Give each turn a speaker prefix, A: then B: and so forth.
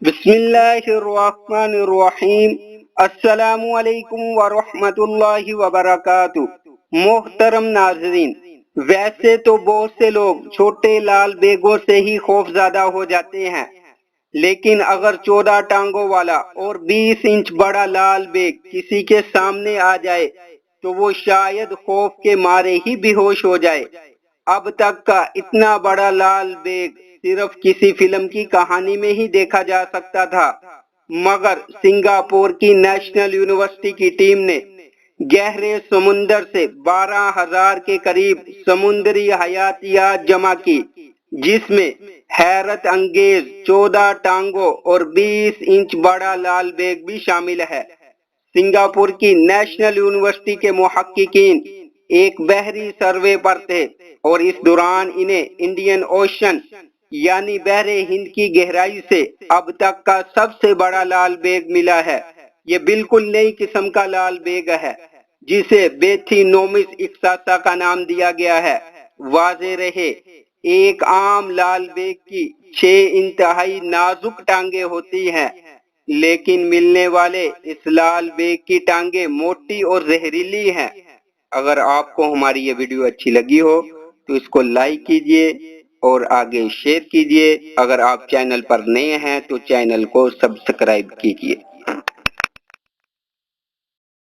A: بسم اللہ الرحمن الرحیم۔ السلام علیکم ورحمۃ اللہ وبرکاتہ۔ محترم ناظرین، ویسے تو بہت سے لوگ چھوٹے لال بیگوں سے ہی خوف زدہ ہو جاتے ہیں، لیکن اگر 14 ٹانگوں والا اور 20 انچ بڑا لال بیگ کسی کے سامنے آ جائے تو وہ شاید خوف کے مارے ہی بے ہوش ہو جائے۔ اب تک کا اتنا بڑا لال بیگ صرف کسی فلم کی کہانی میں ہی دیکھا جا سکتا تھا، مگر سنگاپور کی نیشنل یونیورسٹی کی ٹیم نے گہرے سمندر سے 12,000 کے قریب سمندری حیاتیات جمع کی، جس میں حیرت انگیز 14 ٹانگوں اور 20 انچ بڑا لال بیگ بھی شامل ہے۔ سنگاپور کی نیشنل یونیورسٹی کے محققین ایک بحری سروے پر تھے اور اس دوران انہیں انڈین اوشن یعنی بحر ہند کی گہرائی سے اب تک کا سب سے بڑا لال بیگ ملا ہے۔ یہ بالکل نئی قسم کا لال بیگ ہے جسے بیتھی نومس اکساسا کا نام دیا گیا ہے۔ واضح رہے، ایک عام لال بیگ کی 6 انتہائی نازک ٹانگیں ہوتی ہیں، لیکن ملنے والے اس لال بیگ کی ٹانگیں موٹی اور زہریلی ہیں۔ اگر آپ کو ہماری یہ ویڈیو اچھی لگی ہو تو اس کو لائک کیجئے اور آگے شیئر کیجئے۔ اگر آپ چینل پر نئے ہیں تو چینل کو سبسکرائب کیجئے۔